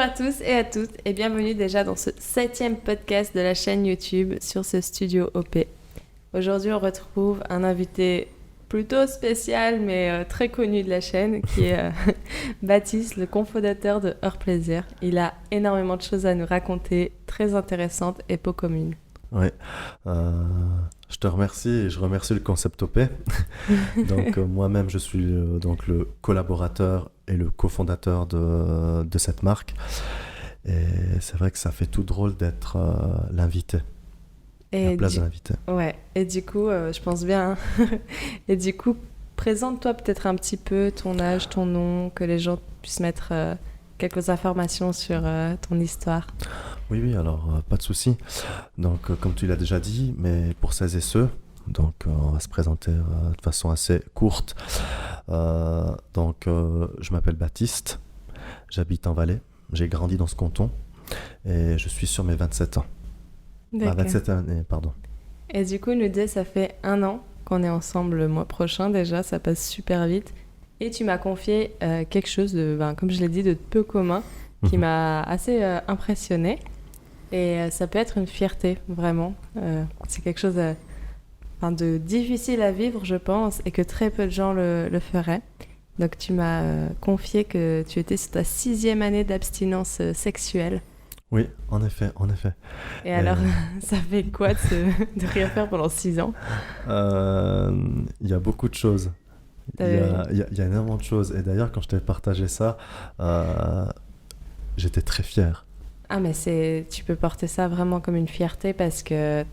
à tous et à toutes et bienvenue déjà dans ce 7e podcast de la chaîne YouTube sur ce studio OP. Aujourd'hui, on retrouve un invité plutôt spécial mais très connu de la chaîne qui est Baptiste, le cofondateur de Heure Plaisir. Il a énormément de choses à nous raconter, très intéressantes et peu communes. Oui, je te remercie et je remercie le concept OP. Donc moi-même, je suis donc le collaborateur et le cofondateur de cette marque. Et c'est vrai que ça fait tout drôle d'être l'invité, la place de l'invité. Ouais, et du coup, je pense bien. Et du coup, présente-toi peut-être un petit peu ton âge, ton nom, que les gens puissent mettre quelques informations sur ton histoire. Oui, alors pas de souci. Donc comme tu l'as déjà dit, mais pour celles et ceux, donc on va se présenter de façon assez courte. Je m'appelle Baptiste, j'habite en Valais, j'ai grandi dans ce canton et je suis sur mes 27 ans. D'accord. 27 années, pardon. Et du coup, nous deux, ça fait 1 an qu'on est ensemble le mois prochain déjà, ça passe super vite. Et tu m'as confié quelque chose de, comme je l'ai dit, de peu commun, qui m'a assez impressionnée. Et ça peut être une fierté, vraiment. C'est quelque chose de difficile à vivre, je pense, et que très peu de gens le feraient. Donc tu m'as confié que tu étais sur ta 6e année d'abstinence sexuelle. Oui, en effet. Et alors, ça fait quoi de rien faire pendant 6 ans ? Il y a beaucoup de choses. Il y a énormément de choses. Et d'ailleurs, quand je t'ai partagé ça, j'étais très fier. Ah, mais tu peux porter ça vraiment comme une fierté parce que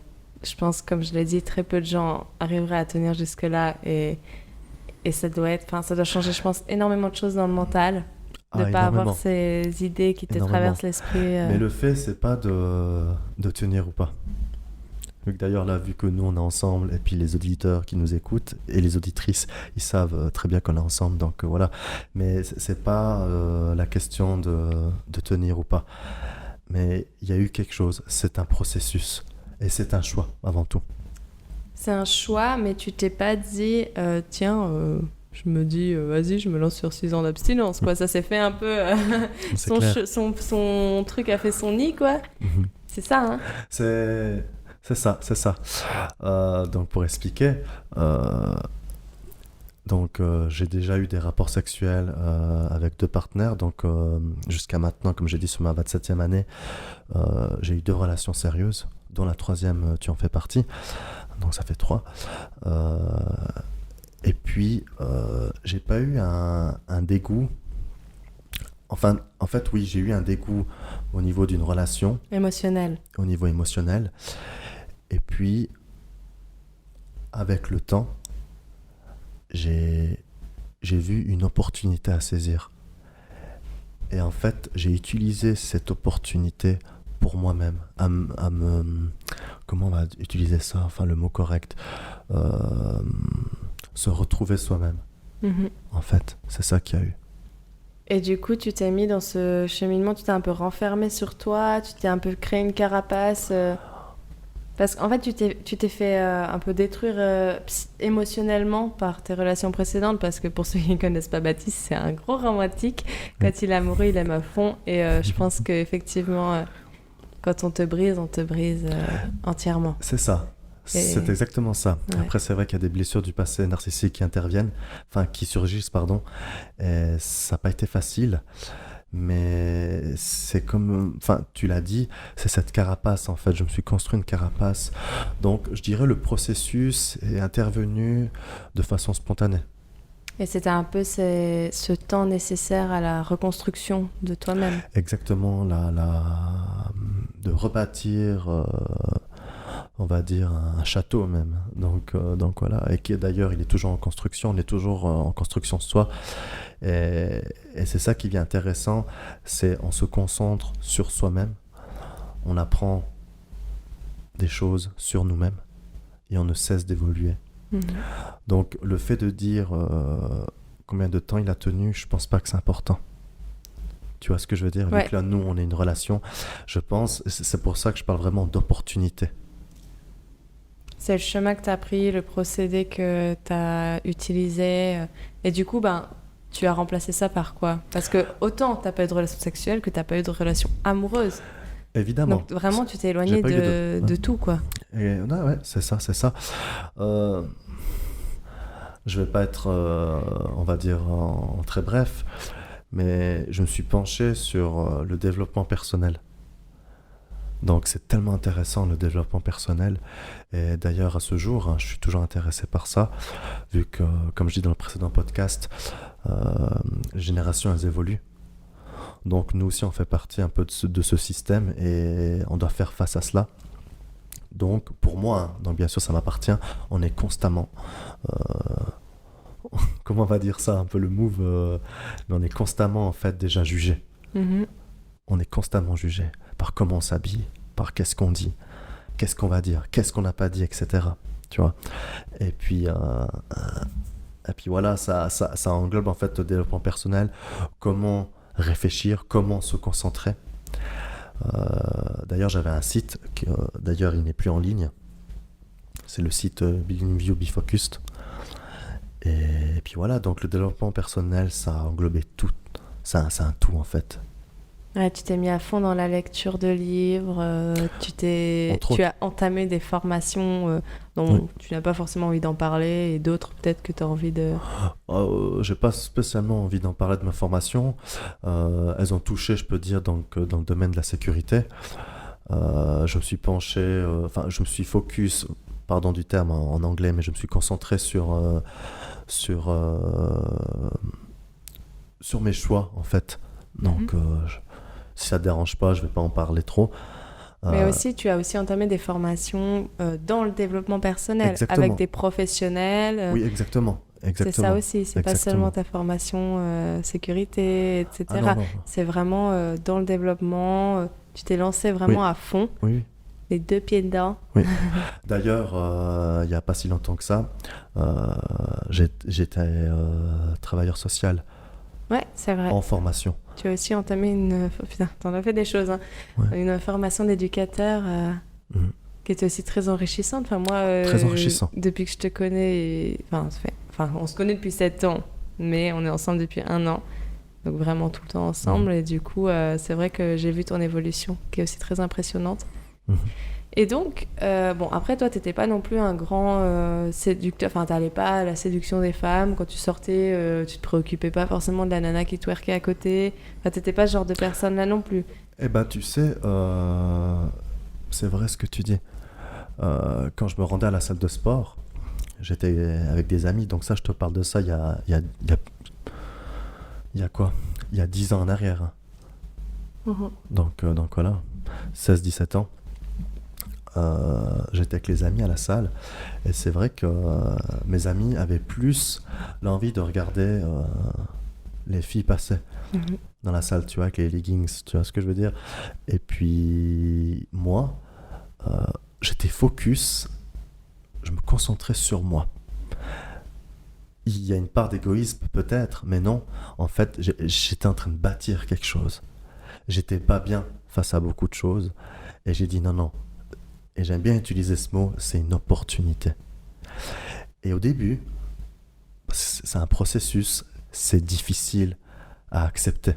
je pense, comme je l'ai dit, très peu de gens arriveraient à tenir jusque-là et ça doit changer, je pense, énormément de choses dans le mental. De ne pas avoir ces idées qui te traversent l'esprit. Mais le fait, c'est pas de tenir ou pas. D'ailleurs, là, vu que nous, on est ensemble, et puis les auditeurs qui nous écoutent, et les auditrices, ils savent très bien qu'on est ensemble, donc voilà. Mais c'est pas la question de tenir ou pas. Mais il y a eu quelque chose, c'est un processus, et c'est un choix, avant tout. C'est un choix, mais tu t'es pas dit, je me dis, vas-y, je me lance sur 6 ans d'abstinence, quoi. Ça s'est fait un peu... son truc a fait son nid, quoi. Mm-hmm. C'est ça, hein. C'est ça. Donc, pour expliquer, j'ai déjà eu des rapports sexuels avec 2 partenaires. Donc, jusqu'à maintenant, comme j'ai dit, sur ma 27e année, j'ai eu 2 relations sérieuses, dont la 3e, tu en fais partie. Donc, ça fait 3. Et puis, j'ai pas eu un dégoût. Enfin, en fait, oui, j'ai eu un dégoût au niveau d'une relation. Émotionnel. Au niveau émotionnel. Et puis, avec le temps, j'ai vu une opportunité à saisir. Et en fait, j'ai utilisé cette opportunité pour moi-même, comment on va utiliser ça, enfin le mot correct, se retrouver soi-même. Mm-hmm. En fait, c'est ça qu'il y a eu. Et du coup, tu t'es mis dans ce cheminement, tu t'es un peu renfermé sur toi, tu t'es un peu créé une carapace parce qu'en fait, tu t'es fait un peu détruire émotionnellement par tes relations précédentes, parce que pour ceux qui ne connaissent pas Baptiste, c'est un gros romantique. Quand il est amoureux, il aime à fond. Et je pense qu'effectivement, quand on te brise entièrement. C'est ça. C'est exactement ça. Ouais. Après, c'est vrai qu'il y a des blessures du passé narcissique qui surgissent, et ça n'a pas été facile. Mais c'est comme, tu l'as dit, c'est cette carapace, en fait. Je me suis construit une carapace. Donc, je dirais le processus est intervenu de façon spontanée. Et c'était un peu ce temps nécessaire à la reconstruction de toi-même. Exactement, de rebâtir, on va dire, un château même. Donc voilà, et qui d'ailleurs, il est toujours en construction, on est toujours en construction de soi. Et c'est ça qui est intéressant, c'est on se concentre sur soi-même, on apprend des choses sur nous-mêmes et on ne cesse d'évoluer. Mmh. Donc le fait de dire combien de temps il a tenu, je pense pas que c'est important. Tu vois ce que je veux dire ? Ouais. Vu que là, nous, on est une relation, je pense, c'est pour ça que je parle vraiment d'opportunité. C'est le chemin que tu as pris, le procédé que tu as utilisé. Et du coup, tu as remplacé ça par quoi? Parce que autant t'as pas eu de relation sexuelle que t'as pas eu de relation amoureuse. Évidemment. Donc vraiment, tu t'es J'ai éloigné pas eu les deux. de tout, quoi. Et, ouais, c'est ça, c'est ça. Euh, je vais pas être, on va dire, en très bref, mais je me suis penché sur le développement personnel. Donc c'est tellement intéressant le développement personnel. Et d'ailleurs à ce jour, hein, je suis toujours intéressé par ça, vu que, comme je dis dans le précédent podcast, les générations elles évoluent. Donc nous aussi on fait partie un peu de ce système et on doit faire face à cela. Donc pour moi, hein, donc bien sûr ça m'appartient, on est constamment, comment on va dire ça, un peu le move, mais on est constamment en fait déjà jugé. Mhm. On est constamment jugé par comment on s'habille, par qu'est-ce qu'on dit, qu'est-ce qu'on va dire, qu'est-ce qu'on n'a pas dit, etc. Tu vois. Et puis, voilà, ça englobe en fait le développement personnel, comment réfléchir, comment se concentrer. D'ailleurs, j'avais un site, d'ailleurs il n'est plus en ligne, c'est le site View Be Focused. Et puis voilà, donc le développement personnel, ça a englobé tout, c'est un tout en fait. Ouais, tu t'es mis à fond dans la lecture de livres, tu as entamé des formations dont Oui. tu n'as pas forcément envie d'en parler et d'autres peut-être que tu as envie de... J'ai pas spécialement envie d'en parler de ma formation. Elles ont touché, je peux dire, donc, dans le domaine de la sécurité. Je me suis penché, je me suis focus, pardon du terme en anglais, mais je me suis concentré sur mes choix, en fait. Donc, si ça ne te dérange pas, je ne vais pas en parler trop. Mais aussi, tu as aussi entamé des formations dans le développement personnel, Exactement. avec des professionnels. Oui, exactement. C'est ça aussi, c'est pas seulement ta formation sécurité, etc. Ah, non. C'est vraiment dans le développement, tu t'es lancé vraiment à fond, oui. les deux pieds dedans. Oui. D'ailleurs, il n'y a pas si longtemps que ça, j'étais travailleur social. Ouais, c'est vrai. En formation. Tu as aussi entamé une... Putain, t'en as fait des choses, hein. Ouais. Une formation d'éducateur qui était aussi très enrichissante. Enfin, moi, très enrichissant. Depuis que je te connais, on se connaît depuis 7 ans, mais on est ensemble depuis 1 an. Donc vraiment tout le temps ensemble. Et du coup, c'est vrai que j'ai vu ton évolution, qui est aussi très impressionnante. Et donc, après, toi, t'étais pas non plus un grand séducteur. Enfin, t'allais pas à la séduction des femmes. Quand tu sortais, tu te préoccupais pas forcément de la nana qui twerkait à côté. Enfin, t'étais pas ce genre de personne-là non plus. Eh ben, tu sais, c'est vrai ce que tu dis. Quand je me rendais à la salle de sport, j'étais avec des amis. Donc ça, je te parle de ça il y a quoi? Il y a 10 ans en arrière. Donc voilà, 16-17 ans. J'étais avec les amis à la salle et c'est vrai que mes amis avaient plus l'envie de regarder les filles passer dans la salle, tu vois, avec les leggings, tu vois ce que je veux dire. Et puis moi, j'étais focus, je me concentrais sur moi. Il y a une part d'égoïsme peut-être, mais non, en fait j'étais en train de bâtir quelque chose. J'étais pas bien face à beaucoup de choses et j'ai dit non. Et j'aime bien utiliser ce mot, c'est une opportunité. Et au début, c'est un processus, c'est difficile à accepter.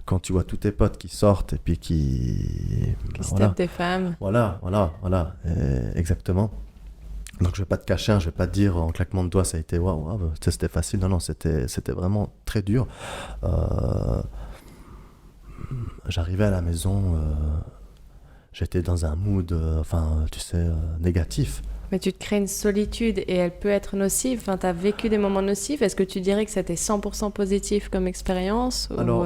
Quand tu vois tous tes potes qui sortent et puis qui se tapent des femmes. Voilà. Exactement. Donc je vais pas te cacher, je vais pas te dire en claquement de doigts ça a été waouh, c'était facile. Non, c'était vraiment très dur. J'arrivais à la maison. J'étais dans un mood, négatif. Mais tu te crées une solitude et elle peut être nocive. Enfin, tu as vécu des moments nocifs. Est-ce que tu dirais que c'était 100% positif comme expérience Alors,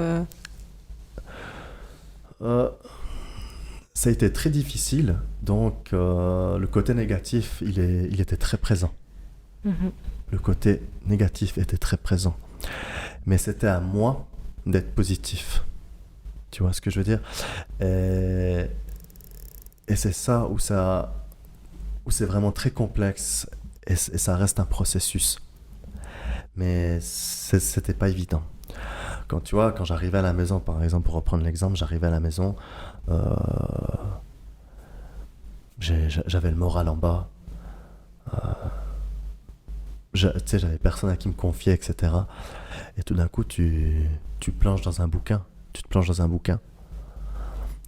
ça a été très difficile. Donc, le côté négatif, il était très présent. Le côté négatif était très présent. Mais c'était à moi d'être positif. Tu vois ce que je veux dire? Et c'est ça où c'est vraiment très complexe et ça reste un processus. Mais c'était pas évident. Quand j'arrivais à la maison, par exemple, pour reprendre l'exemple, j'arrivais à la maison, j'avais le moral en bas. tu sais, j'avais personne à qui me confier, etc. Et tout d'un coup, tu plonges dans un bouquin. Tu te plonges dans un bouquin.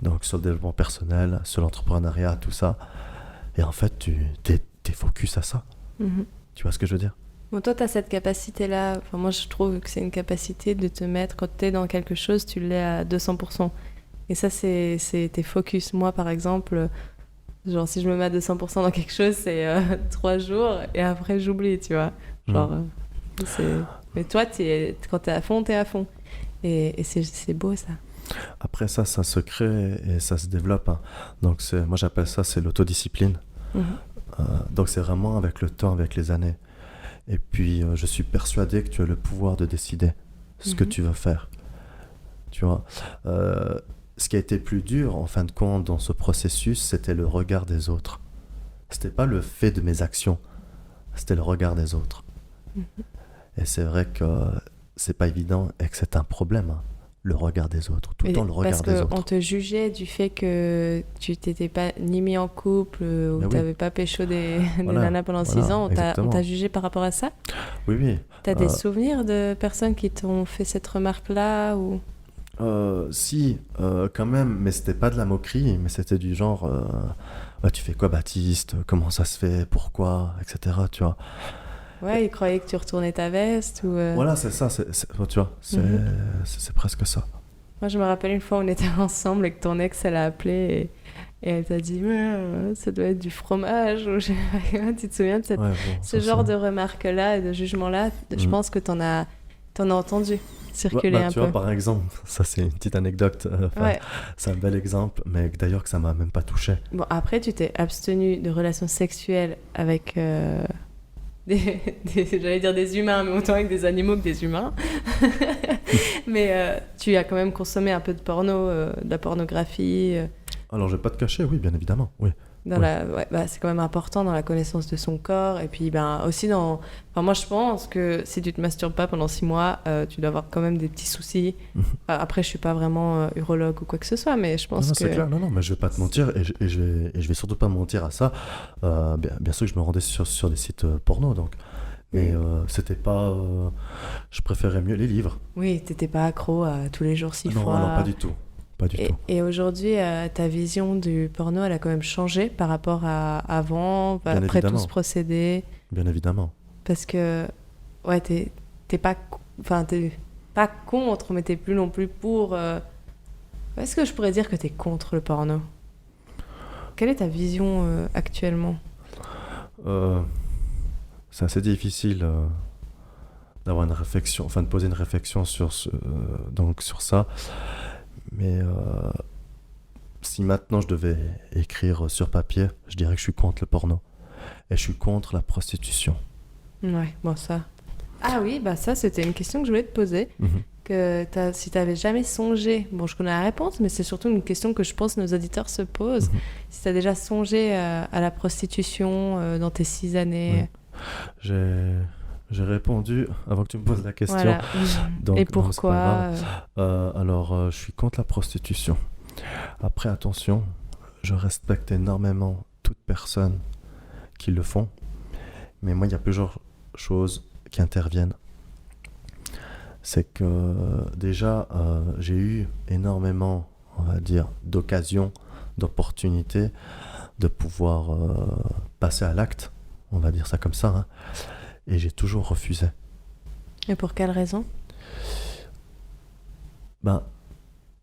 Donc, sur le développement personnel, sur l'entrepreneuriat, tout ça. Et en fait, t'es focus à ça. Mhm. Tu vois ce que je veux dire? Bon, toi, tu as cette capacité-là. Enfin, moi, je trouve que c'est une capacité de te mettre, quand tu es dans quelque chose, tu l'es à 200%. Et ça, c'est tes focus. Moi, par exemple, genre, si je me mets à 200% dans quelque chose, c'est 3 jours et après, j'oublie, tu vois. Genre, mais toi, quand tu es à fond, tu es à fond. Et c'est beau, ça. Après ça se crée et ça se développe, hein. Donc, moi, j'appelle ça, c'est l'autodiscipline. Mhm. Donc, c'est vraiment avec le temps, avec les années. Et puis, je suis persuadé que tu as le pouvoir de décider ce que tu veux faire. Tu vois, ce qui a été plus dur, en fin de compte, dans ce processus, c'était le regard des autres. C'était pas le fait de mes actions, c'était le regard des autres. Et c'est vrai que c'est pas évident et que c'est un problème, hein, le regard des autres, tout le temps le regard des autres. Parce qu'on te jugeait du fait que tu t'étais pas ni mis en couple ou tu n'avais pas pécho des nanas pendant 6 ans. On t'a jugé par rapport à ça? Oui, oui. Tu as des souvenirs de personnes qui t'ont fait cette remarque-là ou... Si, quand même, mais c'était pas de la moquerie, mais c'était du genre tu fais quoi, Baptiste? Comment ça se fait? Pourquoi? Etc. Tu vois. Ouais, ils croyaient que tu retournais ta veste ou... Voilà, c'est ça, tu vois, c'est presque ça. Moi, je me rappelle une fois, on était ensemble et que ton ex, elle a appelé et elle t'a dit ça doit être du fromage ou tu te souviens de ce genre de remarques-là et de jugements-là? Je pense que t'en as entendu circuler un tu peu. vois, par exemple, ça c'est une petite anecdote, c'est un bel exemple, mais d'ailleurs que ça m'a même pas touché. Après, tu t'es abstenu de relations sexuelles avec j'allais dire des humains, mais autant avec des animaux que des humains. Mais tu as quand même consommé un peu de porno, de la pornographie. Alors, je vais pas te cacher, oui, bien évidemment, oui. C'est quand même important dans la connaissance de son corps. Et puis aussi moi, je pense que si tu te masturbes pas pendant 6 mois, tu dois avoir quand même des petits soucis. Après, je suis pas vraiment urologue ou quoi que ce soit, mais je pense que... c'est clair. Non, mais je vais pas te mentir et je vais surtout pas mentir à ça. Bien sûr que je me rendais sur des sites porno, donc. Mais c'était pas... je préférais mieux les livres. Oui, t'étais pas accro à tous les jours 6 fois. Non, pas du tout. Pas du tout. Et aujourd'hui, ta vision du porno, elle a quand même changé par rapport à avant, après tout ce procédé. Bien évidemment. Parce que, t'es pas contre, mais t'es plus non plus pour. Est-ce que je pourrais dire que t'es contre le porno? Quelle est ta vision actuellement? C'est assez difficile d'avoir une réflexion, de poser une réflexion sur ça. Mais si maintenant je devais écrire sur papier, je dirais que je suis contre le porno. Et je suis contre la prostitution. Ouais, bon ça. Ah oui, ça c'était une question que je voulais te poser. Que si tu n'avais jamais songé, bon je connais la réponse, mais c'est surtout une question que je pense que nos auditeurs se posent. Si tu as déjà songé à la prostitution dans tes 6 années. Oui. J'ai répondu avant que tu me poses la question. Voilà. Donc, et pourquoi Alors, je suis contre la prostitution. Après, attention, je respecte énormément toute personne qui le font. Mais moi, il y a plusieurs choses qui interviennent. C'est que déjà, j'ai eu énormément, on va dire, d'occasions, d'opportunités de pouvoir passer à l'acte. On va dire ça comme ça, hein. Et j'ai toujours refusé. Et pour quelle raison?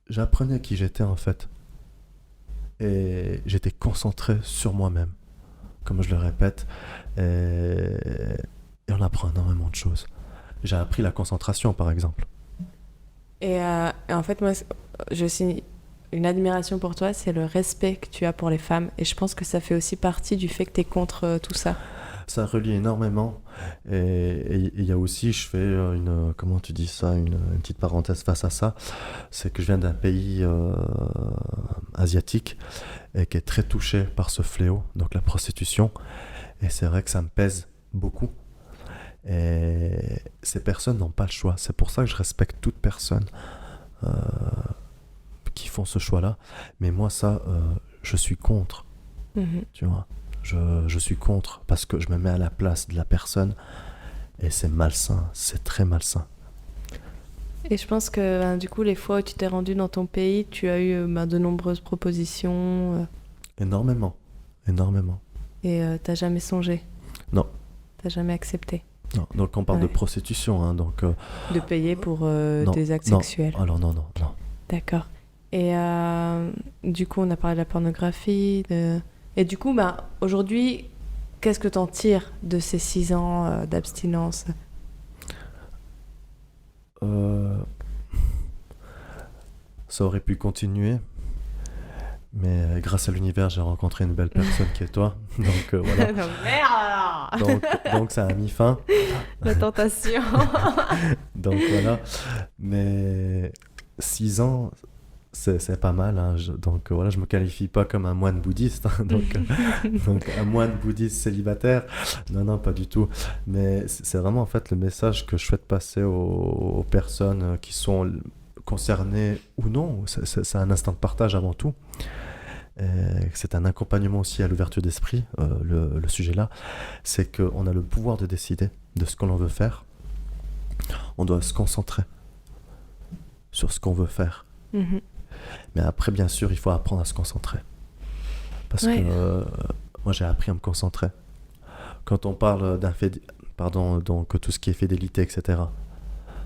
J'apprenais qui j'étais en fait. Et j'étais concentré sur moi-même, comme je le répète. Et on apprend énormément de choses. J'ai appris la concentration, par exemple. Et en fait, moi, j'ai aussi une admiration pour toi, c'est le respect que tu as pour les femmes. Et je pense que ça fait aussi partie du fait que tu es contre tout ça. Ça relie énormément. Et il y a aussi, je fais une petite parenthèse face à ça, c'est que je viens d'un pays asiatique et qui est très touché par ce fléau, donc la prostitution. Et c'est vrai que ça me pèse beaucoup. Et ces personnes n'ont pas le choix. C'est pour ça que je respecte toute personne qui font ce choix-là. Mais moi, ça, je suis contre. Tu vois. Je suis contre parce que je me mets à la place de la personne Et c'est malsain, c'est très malsain. Et je pense que du coup, les fois où tu t'es rendu dans ton pays, tu as eu de nombreuses propositions Énormément, énormément. et t'as jamais songé, Non, t'as jamais accepté non. Donc on parle de Ouais. prostitution, hein, donc de payer pour non, des actes non. sexuels. Alors non, non, non. D'accord. Et du coup, on a parlé de la pornographie. Et du coup, aujourd'hui, qu'est-ce que t'en tires de ces 6 ans d'abstinence? Euh, Ça aurait pu continuer, mais grâce à l'univers, j'ai rencontré une belle personne qui est toi. Donc voilà. Non, merde alors Donc ça a mis fin. La tentation. Donc voilà. Mais 6 ans, c'est pas mal, hein. Donc voilà, je me qualifie pas comme un moine bouddhiste, hein. Donc un moine bouddhiste célibataire. Non, non, pas du tout. Mais c'est vraiment en fait le message que je souhaite passer aux personnes qui sont concernées ou non. C'est un instant de partage avant tout. C'est un accompagnement aussi à l'ouverture d'esprit, le sujet là. C'est qu'on a le pouvoir de décider de ce que l'on veut faire. On doit se concentrer sur ce qu'on veut faire. Mhm. Mais après, bien sûr, il faut apprendre à se concentrer. Parce Ouais. que moi, j'ai appris à me concentrer. Quand on parle donc tout ce qui est fidélité, etc.,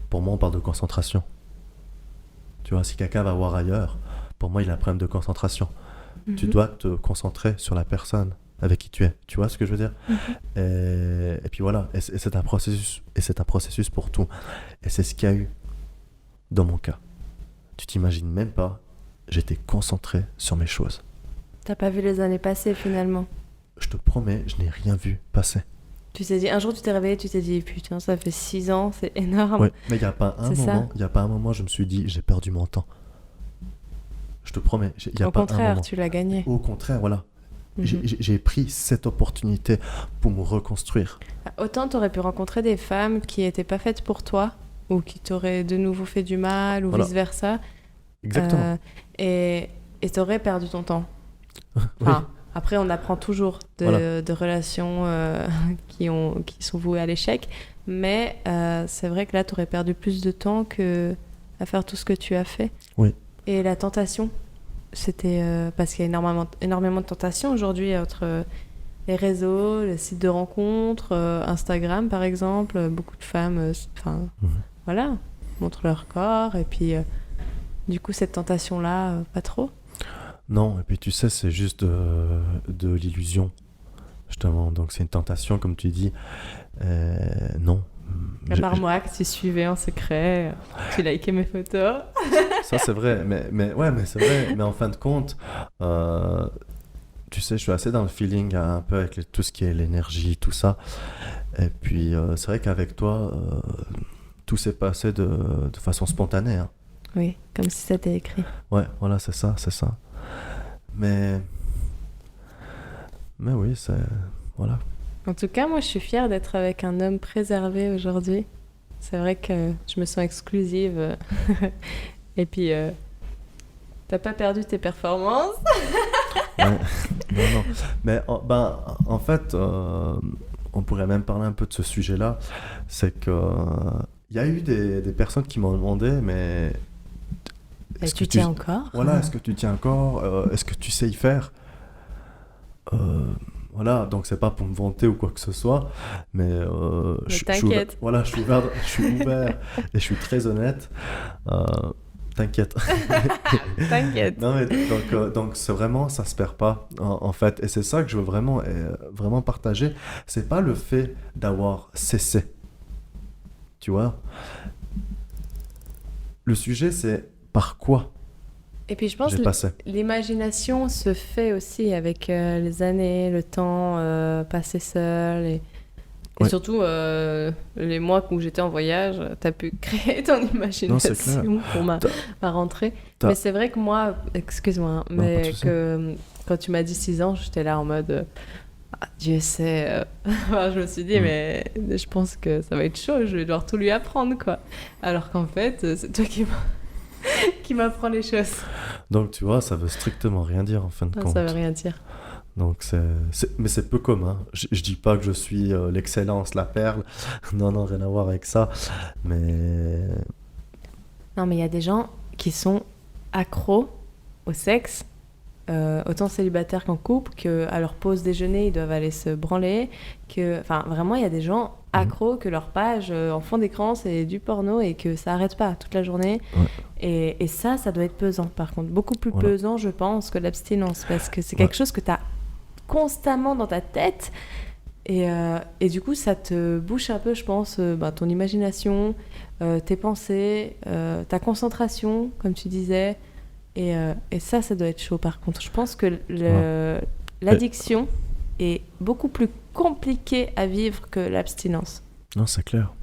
pour moi, on parle de concentration. Tu vois, si quelqu'un va voir ailleurs, pour moi, il a un problème de concentration. Tu Mhm. dois te concentrer sur la personne avec qui tu es. Tu vois ce que je veux dire? Mhm. Et puis voilà, et c'est un processus pour tout. Et c'est ce qu'il y a eu dans mon cas. Tu t'imagines même pas, j'étais concentré sur mes choses. T'as pas vu les années passer finalement. Je te promets, je n'ai rien vu passer. Tu t'es dit, un jour tu t'es réveillé, tu t'es dit, putain, ça fait 6 ans, c'est énorme. Oui, mais il n'y a pas un C'est ça. moment, il y a pas un moment, je me suis dit, j'ai perdu mon temps. Je te promets, il n'y a Au pas un contraire, moment. tu l'as gagné. Au contraire, voilà. Mhm. J'ai pris cette opportunité pour me reconstruire. Autant t'aurais pu rencontrer des femmes qui étaient pas faites pour toi, ou qui t'auraient de nouveau fait du mal, ou Voilà. vice-versa. Exactement. Et t'aurais perdu ton temps. Oui. Enfin, après, on apprend toujours Voilà. de relations qui sont vouées à l'échec. Mais c'est vrai que là, t'aurais perdu plus de temps que à faire tout ce que tu as fait. Oui. Et la tentation, c'était... parce qu'il y a énormément de tentations aujourd'hui entre les réseaux, les sites de rencontres, Instagram par exemple. Beaucoup de femmes, voilà, montrent leur corps. Et puis, du coup, cette tentation-là, pas trop. Non, et puis tu sais, c'est juste de l'illusion, justement. Donc c'est une tentation, comme tu dis. Non. À part moi, que tu suivais en secret, tu likais mes photos. Ça, c'est vrai. Mais c'est vrai. Mais en fin de compte, tu sais, je suis assez dans le feeling un peu avec tout ce qui est l'énergie, tout ça. Et puis, c'est vrai qu'avec toi, tout s'est passé de façon spontanée, hein. Oui, comme si ça t'était écrit. Ouais, voilà, c'est ça. Mais oui, c'est... Voilà. En tout cas, moi, je suis fière d'être avec un homme préservé aujourd'hui. C'est vrai que je me sens exclusive. Et puis, t'as pas perdu tes performances. Ouais. Non. Mais en fait, on pourrait même parler un peu de ce sujet-là. C'est que il y a eu des personnes qui m'ont demandé, mais... Et tu tiens encore? Voilà, est-ce que tu tiens encore? Est-ce que tu sais y faire? Voilà, donc c'est pas pour me vanter ou quoi que ce soit, mais t'inquiète. Voilà, je suis ouvert et je suis très honnête. T'inquiète. T'inquiète. Non, mais donc c'est vraiment, ça se perd pas en fait, et c'est ça que je veux vraiment partager. C'est pas le fait d'avoir cessé, tu vois. Le sujet, c'est par quoi Et puis je pense j'ai que passé. l'imagination se fait aussi avec les années, le temps passé seul et Ouais. surtout les mois où j'étais en voyage, t'as pu créer ton imagination pour ma rentrée. Mais c'est vrai que moi, excuse-moi, hein, mais que quand tu m'as dit 6 ans, j'étais là en mode Dieu sait. Enfin, je me suis dit, mais je pense que ça va être chaud, je vais devoir tout lui apprendre, quoi. Alors qu'en fait, c'est toi qui m'apprends les choses. Donc tu vois, ça veut strictement rien dire en fin de compte. Ça veut rien dire. Donc mais c'est peu commun. Je dis pas que je suis l'excellence, la perle. Non, non, rien à voir avec ça. Mais Non, mais il y a des gens qui sont accros au sexe, autant célibataires qu'en couple, qu'à leur pause déjeuner, ils doivent aller se branler. Enfin, vraiment, il y a des gens accros que leur page en fond d'écran, c'est du porno et que ça n'arrête pas toute la journée. ouais. Et ça doit être pesant, par contre. Beaucoup plus Voilà. pesant, je pense, que l'abstinence. Parce que c'est Ouais. quelque chose que tu as constamment dans ta tête. Et du coup, ça te bouche un peu, je pense, ton imagination, tes pensées, ta concentration, comme tu disais. Et ça doit être chaud, par contre. Je pense que l'addiction est beaucoup plus compliquée à vivre que l'abstinence. Non, c'est clair.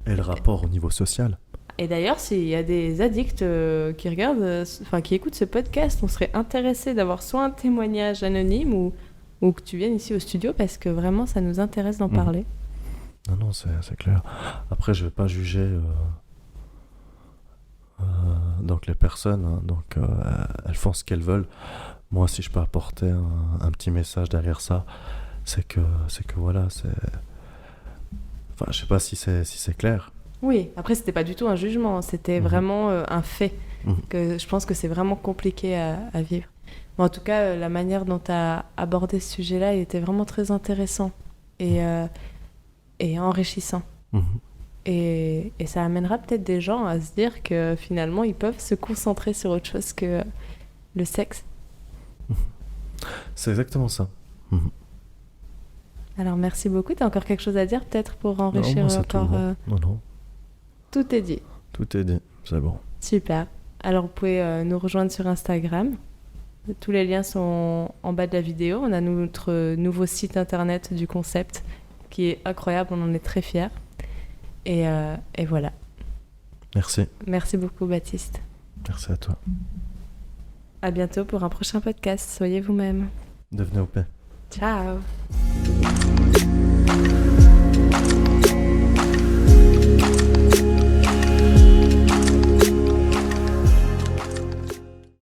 Et le rapport au niveau social. Et d'ailleurs, s'il y a des addicts qui regardent, qui écoutent ce podcast, on serait intéressé d'avoir soit un témoignage anonyme ou que tu viennes ici au studio parce que vraiment, ça nous intéresse d'en parler. Non, non, c'est clair. Après, je vais pas juger donc les personnes. Hein, donc, elles font ce qu'elles veulent. Moi, si je peux apporter un petit message derrière ça, c'est que voilà, c'est... Enfin, je sais pas si c'est clair. Oui, après, c'était pas du tout un jugement, c'était vraiment un fait. Que je pense que c'est vraiment compliqué à vivre. Mais en tout cas, la manière dont tu as abordé ce sujet-là, il était vraiment très intéressant et enrichissant. Et ça amènera peut-être des gens à se dire que finalement, ils peuvent se concentrer sur autre chose que le sexe. C'est exactement ça. Alors, merci beaucoup. Tu as encore quelque chose à dire peut-être pour enrichir non, moi, encore tout, non. Tout est dit. Tout est dit, c'est bon. Super. Alors, vous pouvez nous rejoindre sur Instagram. Tous les liens sont en bas de la vidéo. On a notre nouveau site internet du concept qui est incroyable. On en est très fiers. Et voilà. Merci. Merci beaucoup, Baptiste. Merci à toi. À bientôt pour un prochain podcast. Soyez vous-même. Devenez OP. Ciao.